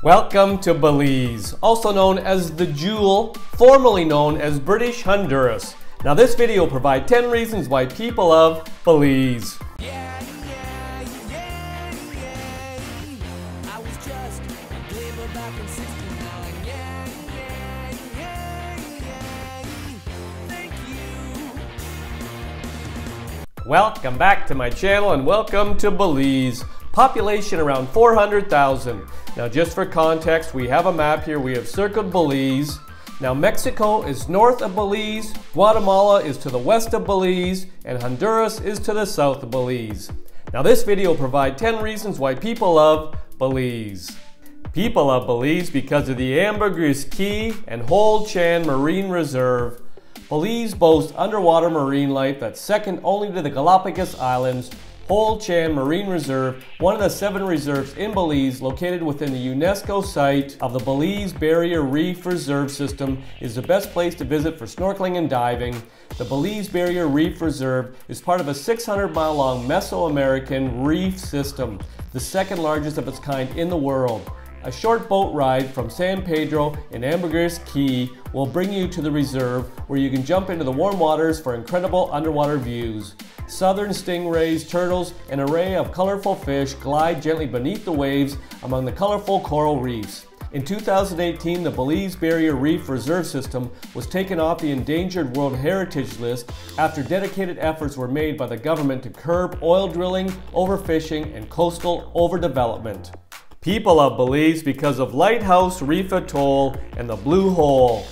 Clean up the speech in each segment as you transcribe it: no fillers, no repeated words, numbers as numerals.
Welcome to Belize, also known as the Jewel, formerly known as British Honduras. Now this video will provide 10 reasons why people love Belize. Welcome back to my channel and welcome to Belize. Population around 400,000. Now just for context, we have a map here. We have circled Belize. Now Mexico is north of Belize, Guatemala is to the west of Belize, and Honduras is to the south of Belize. Now this video will provide 10 reasons why people love Belize. People love Belize because of the Ambergris Caye and Hol Chan Marine Reserve. Belize boasts underwater marine life that's second only to the Galapagos Islands. Hol Chan Marine Reserve, one of the 7 reserves in Belize located within the UNESCO site of the Belize Barrier Reef Reserve System, is the best place to visit for snorkeling and diving. The Belize Barrier Reef Reserve is part of a 600-mile-long Mesoamerican reef system, the second largest of its kind in the world. A short boat ride from San Pedro in Ambergris Caye will bring you to the reserve, where you can jump into the warm waters for incredible underwater views. Southern stingrays, turtles, and an array of colorful fish glide gently beneath the waves among the colorful coral reefs. In 2018, the Belize Barrier Reef Reserve System was taken off the Endangered World Heritage List after dedicated efforts were made by the government to curb oil drilling, overfishing, and coastal overdevelopment. People love Belize because of Lighthouse Reef Atoll and the Blue Hole.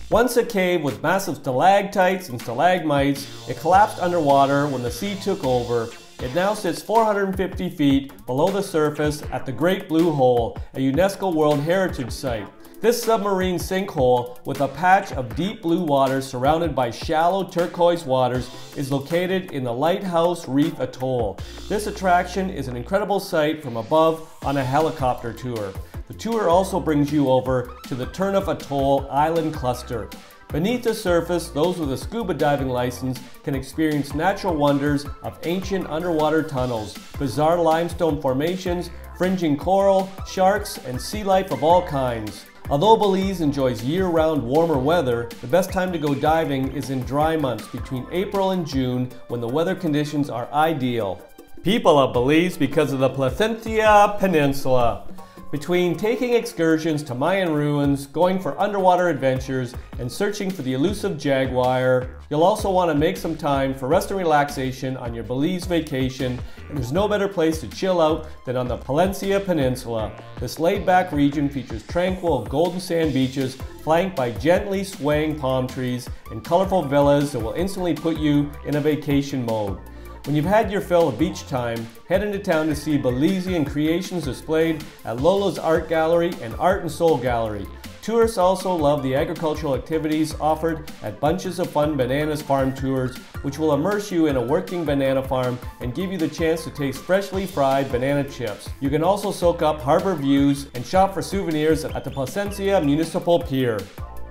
Once a cave with massive stalactites and stalagmites, it collapsed underwater when the sea took over. It now sits 450 feet below the surface at the Great Blue Hole, a UNESCO World Heritage Site. This submarine sinkhole, with a patch of deep blue water surrounded by shallow turquoise waters, is located in the Lighthouse Reef Atoll. This attraction is an incredible sight from above on a helicopter tour. The tour also brings you over to the Turnouth Atoll Island Cluster. Beneath the surface, those with a scuba diving license can experience natural wonders of ancient underwater tunnels, bizarre limestone formations, fringing coral, sharks, and sea life of all kinds. Although Belize enjoys year-round warmer weather, the best time to go diving is in dry months between April and June, when the weather conditions are ideal. People love Belize because of the Placencia Peninsula. Between taking excursions to Mayan ruins, going for underwater adventures, and searching for the elusive jaguar, you'll also want to make some time for rest and relaxation on your Belize vacation, and there's no better place to chill out than on the Placencia Peninsula. This laid-back region features tranquil golden sand beaches flanked by gently swaying palm trees and colorful villas that will instantly put you in a vacation mode. When you've had your fill of beach time, head into town to see Belizean creations displayed at Lola's Art Gallery and Art and Soul Gallery. Tourists also love the agricultural activities offered at Bunches of Fun Bananas farm tours, which will immerse you in a working banana farm and give you the chance to taste freshly fried banana chips. You can also soak up harbor views and shop for souvenirs at the Placencia Municipal Pier.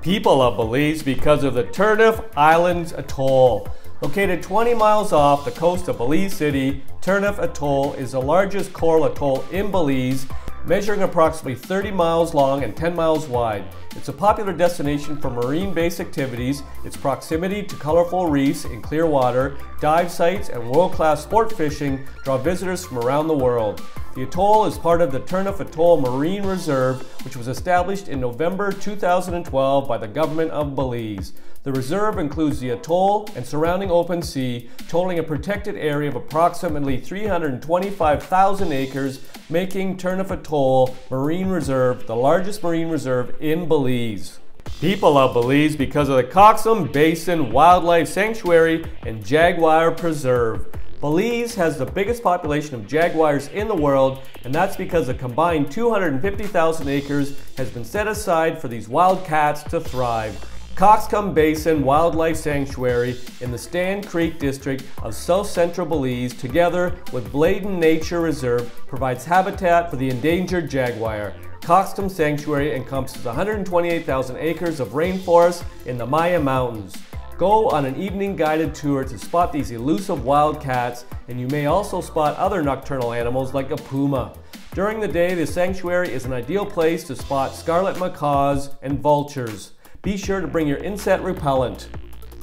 People love Belize because of the Turnouth Islands Atoll. Located 20 miles off the coast of Belize City, Turnouth Atoll is the largest coral atoll in Belize, measuring approximately 30 miles long and 10 miles wide. It's a popular destination for marine-based activities. Its proximity to colorful reefs in clear water, dive sites, and world-class sport fishing draw visitors from around the world. The atoll is part of the Turnouth Atoll Marine Reserve, which was established in November 2012 by the government of Belize. The reserve includes the atoll and surrounding open sea, totaling a protected area of approximately 325,000 acres, making Turnouth Atoll Marine Reserve the largest marine reserve in Belize. People love Belize because of the Coxum Basin Wildlife Sanctuary and Jaguar Preserve. Belize has the biggest population of jaguars in the world, and that's because a combined 250,000 acres has been set aside for these wild cats to thrive. Coxum Basin Wildlife Sanctuary in the Stand Creek district of south central Belize, together with Bladen Nature Reserve, provides habitat for the endangered jaguar. Coxum Sanctuary encompasses 128,000 acres of rainforest in the Maya Mountains. Go on an evening guided tour to spot these elusive wild cats, and you may also spot other nocturnal animals like a puma. During the day, the sanctuary is an ideal place to spot scarlet macaws and vultures. Be sure to bring your insect repellent.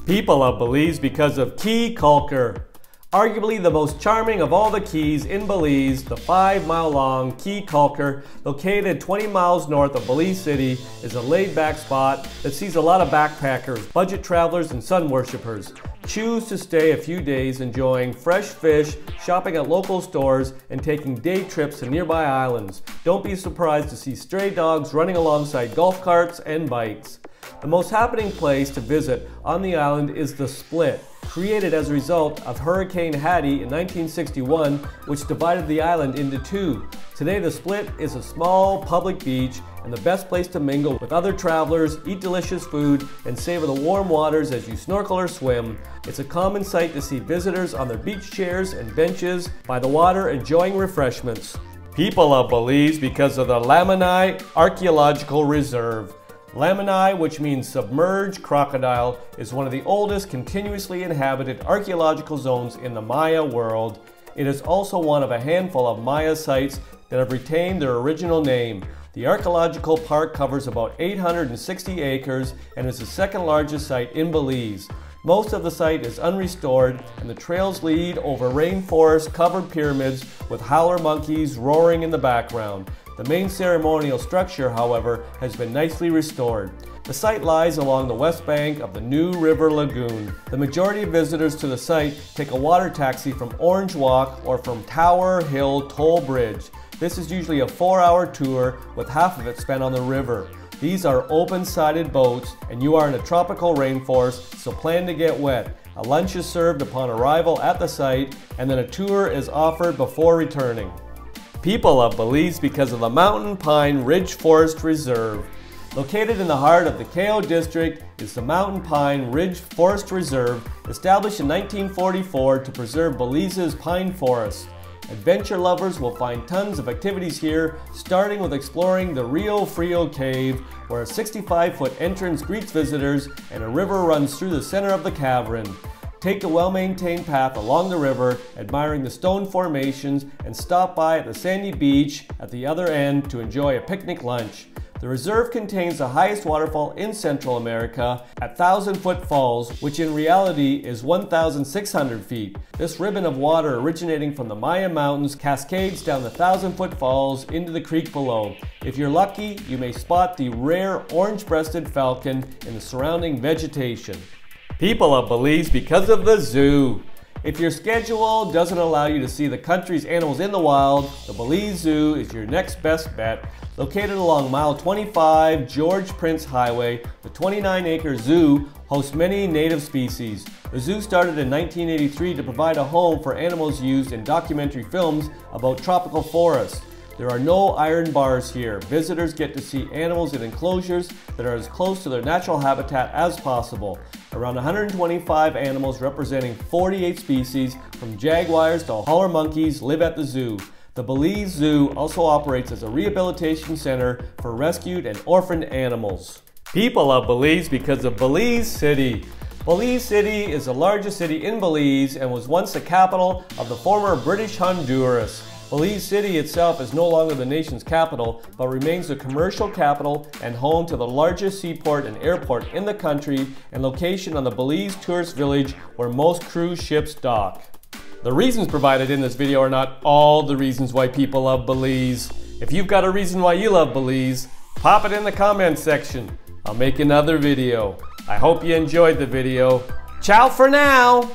People love Belize because of Caye Caulker. Arguably the most charming of all the keys in Belize, the 5-mile-long Caye Caulker, located 20 miles north of Belize City, is a laid-back spot that sees a lot of backpackers, budget travelers, and sun worshippers choose to stay a few days enjoying fresh fish, shopping at local stores, and taking day trips to nearby islands. Don't be surprised to see stray dogs running alongside golf carts and bikes. The most happening place to visit on the island is the Split, created as a result of Hurricane Hattie in 1961, which divided the island into two. Today, the Split is a small public beach and the best place to mingle with other travelers, eat delicious food, and savor the warm waters as you snorkel or swim. It's a common sight to see visitors on their beach chairs and benches by the water enjoying refreshments. People love Belize because of the Lamanai Archaeological Reserve. Lamanai, which means submerged crocodile, is one of the oldest continuously inhabited archaeological zones in the Maya world. It is also one of a handful of Maya sites that have retained their original name. The archaeological park covers about 860 acres and is the second largest site in Belize. Most of the site is unrestored, and the trails lead over rainforest-covered pyramids with howler monkeys roaring in the background. The main ceremonial structure, however, has been nicely restored. The site lies along the west bank of the New River Lagoon. The majority of visitors to the site take a water taxi from Orange Walk or from Tower Hill Toll Bridge. This is usually a 4-hour tour with half of it spent on the river. These are open-sided boats, and you are in a tropical rainforest, so plan to get wet. A lunch is served upon arrival at the site, and then a tour is offered before returning. People love Belize because of the Mountain Pine Ridge Forest Reserve. Located in the heart of the Cayo District is the Mountain Pine Ridge Forest Reserve, established in 1944 to preserve Belize's pine forests. Adventure lovers will find tons of activities here, starting with exploring the Rio Frio Cave, where a 65-foot entrance greets visitors and a river runs through the center of the cavern. Take the well-maintained path along the river, admiring the stone formations, and stop by at the sandy beach at the other end to enjoy a picnic lunch. The reserve contains the highest waterfall in Central America at 1,000-foot Falls, which in reality is 1,600 feet. This ribbon of water originating from the Maya Mountains cascades down the 1,000-foot falls into the creek below. If you're lucky, you may spot the rare orange-breasted falcon in the surrounding vegetation. People love Belize because of the zoo. If your schedule doesn't allow you to see the country's animals in the wild, the Belize Zoo is your next best bet. Located along mile 25 George Prince Highway, the 29-acre zoo hosts many native species. The zoo started in 1983 to provide a home for animals used in documentary films about tropical forests. There are no iron bars here. Visitors get to see animals in enclosures that are as close to their natural habitat as possible. Around 125 animals representing 48 species, from jaguars to howler monkeys, live at the zoo. The Belize Zoo also operates as a rehabilitation center for rescued and orphaned animals. People love Belize because of Belize City. Belize City is the largest city in Belize and was once the capital of the former British Honduras. Belize City itself is no longer the nation's capital, but remains the commercial capital and home to the largest seaport and airport in the country, and location on the Belize tourist village where most cruise ships dock. The reasons provided in this video are not all the reasons why people love Belize. If you've got a reason why you love Belize, pop it in the comments section. I'll make another video. I hope you enjoyed the video. Ciao for now!